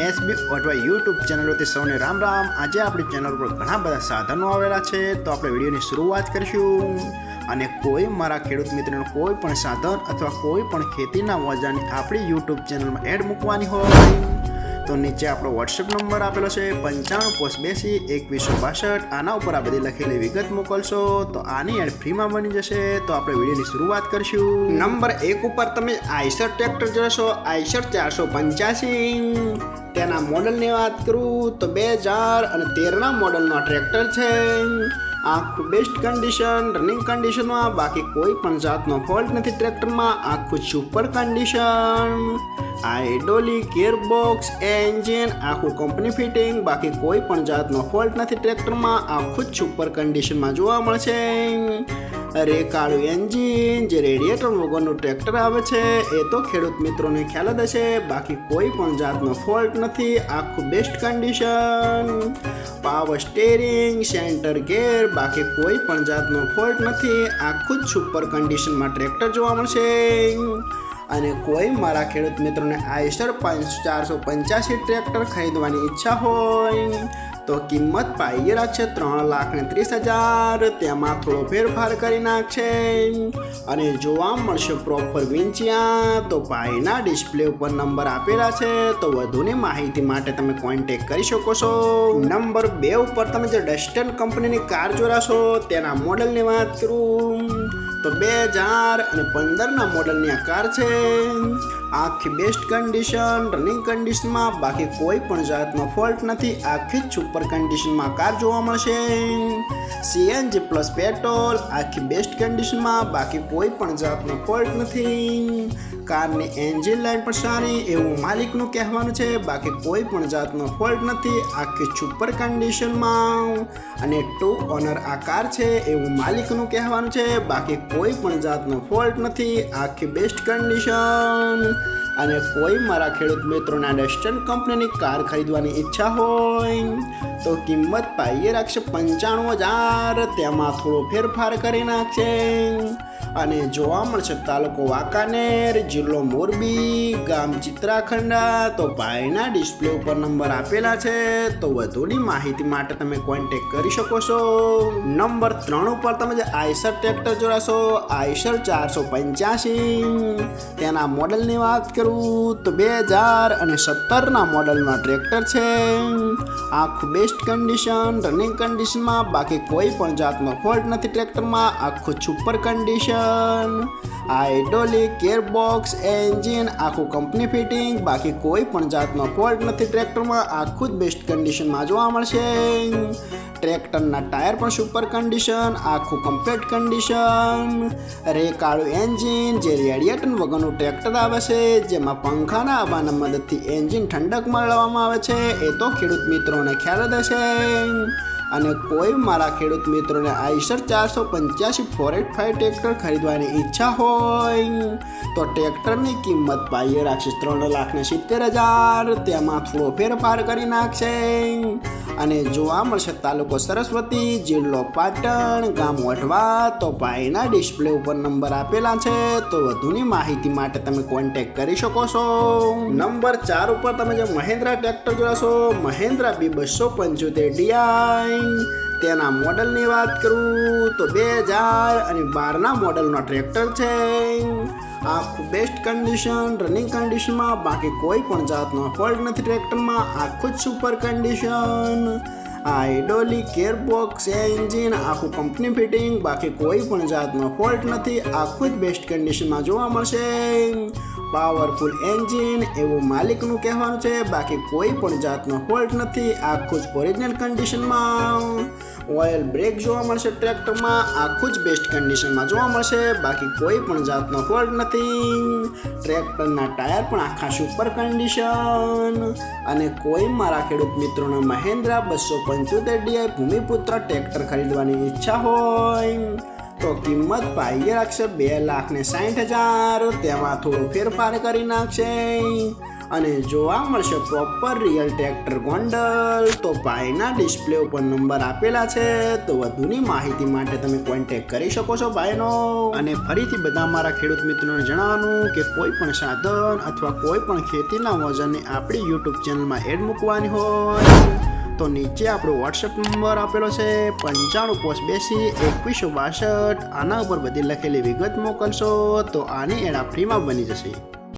SB અથવા YouTube ચેનલોથી સૌને રામ રામ। આજે આપણી ચેનલ પર ઘણા બધા સાધનો આવેલા છે, તો આપણે વિડીયોની શરૂઆત કરીશું। અને કોઈ મારા ખેડૂત મિત્રોને કોઈ પણ સાધન અથવા કોઈ પણ ખેતીના ઓજારની આપણી યુટ્યુબ ચેનલમાં એડ મૂકવાની હોય તો નીચે આપણો વોટ્સએપ નંબર આપેલો છે 95822162। આના ઉપર આ બધી લખેલી વિગત મોકલશો તો આની એડ ફ્રીમાં બની જશે। તો આપણે વિડીયોની શરૂઆત કરીશું। નંબર 1 ઉપર તમે આઈશર ટ્રેક્ટર જોશો, આઈશર 485। તેના મોડલની વાત કરું તો 2013ના મોડલનો ટ્રેક્ટર છે। આખું બેસ્ટ કન્ડિશન, રનિંગ કન્ડિશનમાં, બાકી કોઈ પણ જાતનો ફોલ્ટ નથી ટ્રેક્ટરમાં। આખું super condition, hydraulic gearbox, engine આખું કંપની ફિટિંગ, બાકી કોઈ પણ જાતનો ફોલ્ટ નથી ટ્રેક્ટરમાં। આખું જ સુપર કન્ડિશનમાં જોવા મળશે। રેકાળું એન્જિન, જે રેડિએટર વગરનું ટ્રેક્ટર આવે છે એ તો ખેડૂત મિત્રોને ખ્યાલ જ હશે, બાકી કોઈ પણ જાતનો ફોલ્ટ નથી। આખું best condition, power steering, centre gear, બાકી કોઈ પણ જાતનો ફોલ્ટ નથી। આખું જ સુપર કન્ડિશનમાં ટ્રેક્ટર જોવા મળશે। અને કોઈ મારા ખેડૂત મિત્રોને આઈશર 485 ટ્રેક્ટર ખરીદવાની ઈચ્છા હોય તો કિંમત પાઈએ રાખશે 3,30,000। તેમાં થોડો ફેરફાર કરી નાખશે અને જોવા મળશે પ્રોપર વિંચિયા। તો ભાઈના ડિસ્પ્લે ઉપર નંબર આપેલા છે, તો વધુની માહિતી માટે તમે કોન્ટેક કરી શકો છો। નંબર 2 ઉપર તમે જે ડસ્ટન કંપનીની કાર જોડાશો, તેના મોડલની વાત કરું તો 2015ના મોડલની આ કાર છે। આખી બેસ્ટ કન્ડિશન, રનિંગ કન્ડિશનમાં, બાકી કોઈ પણ જાતનો ફોલ્ટ નથી। આખી જ સુપર કન્ડિશનમાં કાર જોવા મળશે। સીએનજી પ્લસ પેટ્રોલ, આખી બેસ્ટ કન્ડિશનમાં, બાકી કોઈ પણ જાતનો ફોલ્ટ નથી। કારની એન્જિન લાઇન પણ સારી એવું માલિકનું કહેવાનું છે, બાકી કોઈ પણ જાતનો ફોલ્ટ નથી। આખી સુપર કન્ડિશનમાં અને 2 ઓનર આ કાર છે એવું માલિકનું કહેવાનું છે, બાકી કોઈ પણ જાતનો ફોલ્ટ નથી। આખી બેસ્ટ કન્ડિશન। અને કોઈ મારા ખેડૂત મિત્રોના ડસ્ટન કંપનીની કાર ખરીદવાની ઈચ્છા હોય તો કિંમત પાઈએ રાખશે 95,000। તેમાં થોડો ફેરફાર કરી નાખશે અને જોવા મળશે તાલુકો વાંકાનેર, જિલ્લો મોરબી, ગામ ચિત્રાખંડા। તો ભાઈના ડિસ્પ્લે ઉપર નંબર આપેલા છે, તો વધુની માહિતી માટે તમે કોન્ટેક કરી શકો છો। નંબર 3 ઉપર તમે જે આઈશર ટ્રેક્ટર જોડાશો, આઈશર 485। તેના મોડલની વાત કરું તો 2017ના મોડલનો ટ્રેક્ટર છે। આખું બેસ્ટ કન્ડિશન, રનિંગ કન્ડિશનમાં, બાકી કોઈ પણ જાતનો ફોલ્ટ નથી ટ્રેક્ટરમાં। આખું super condition, hydraulic gearbox, engine આખું કંપની ફિટિંગ, બાકી કોઈ પણ જાતનો ફોલ્ટ નથી ટ્રેક્ટરમાં। આખું જ બેસ્ટ કન્ડિશનમાં જોવા મળશે। ટ્રેક્ટરના ટાયર પણ સુપર કન્ડિશન, આખું કમ્પ્લીટ કન્ડિશન। રેકાળું એન્જિન, જે રેડિએટર વગરનું ટ્રેક્ટર આવે છે, જેમાં પંખાના હવાના મદદથી એન્જિન ઠંડક મળવામાં આવે છે એ તો ખેડૂત મિત્રોને ખ્યાલ જ હશે। અને કોઈ મારા ખેડૂત મિત્રોને આઈશર 485 485 ટ્રેક્ટર ખરીદવાની ઈચ્છા હોય તો ટ્રેક્ટરની કિંમત પાઈએ રાખશે 3,70,000। તેમાં થોડો ફેરફાર કરી નાખશે અને જોવા મળશે તાલુકો સરસ્વતી, જિલ્લો પાટણ, ગામ વઢવા। તો ભાઈના ડિસ્પ્લે ઉપર નંબર આપેલા છે, તો વધુની માહિતી માટે તમે કોન્ટેક કરી શકો છો। નંબર 4 ઉપર તમે જે મહિન્દ્રા ટ્રેક્ટર જોશો, મહિન્દ્રા B275 DI। તેના મોડલની વાત કરું તો 2012ના મોડલનો ટ્રેક્ટર છે। આખું બેસ્ટ કન્ડિશન, રનિંગ કન્ડિશનમાં, બાકી કોઈ પણ જાતનો ફોલ્ટ નથી ટ્રેક્ટરમાં। આખું જ super condition, hydraulic gearbox, engine આખું કંપની ફિટિંગ, બાકી કોઈ પણ જાતનો ફોલ્ટ નથી। આખું જ બેસ્ટ કન્ડિશનમાં જોવા મળશે। પાવરફુલ એન્જિન એવું માલિકનું કહેવાનું છે, બાકી કોઈ પણ જાતનો ફોલ્ટ નથી। આખું જ ઓરિજિનલ કન્ડિશનમાં। ઓઇલ બ્રેક જોવા મળશે ટ્રેક્ટરમાં, આખું જ બેસ્ટ કન્ડિશનમાં જોવા મળશે, બાકી કોઈ પણ જાતનો ફોલ્ટ નથી। ટ્રેક્ટરના ટાયર પણ આખા સુપર કન્ડિશન। અને કોઈ મારા ખેડૂત મિત્રોને મહિન્દ્રા 275 DI ભૂમિપુત્ર ટ્રેક્ટર ખરીદવાની ઈચ્છા હોય તો કિંમત પાઈએ રાખશે 2,60,000। તેમાં થોડો ફેરફાર કરી નાખશે અને જોવા મળશે પ્રોપર રિયલ ટ્રેક્ટર ગોંડલ. તો ભાઈના ડિસ્પ્લે ઉપર નંબર આપેલા છે, તો વધુની માહિતી માટે તમે કોન્ટેક્ટ કરી શકો છો ભાઈનો. અને ફરીથી બધા મારા ખેડૂત મિત્રોને જણાવવાનું કે કોઈ પણ સાધન અથવા કોઈ પણ ખેતીના ઓજારની આપણી યુટ્યુબ ચેનલમાં એડ મૂકવાની હોય તો નીચે આપણો વોટ્સએપ નંબર આપેલો છે 9582 2162. આના ઉપર બધી લખેલી વિગત મોકલશો તો આની એડ ફ્રીમાં બની જશે.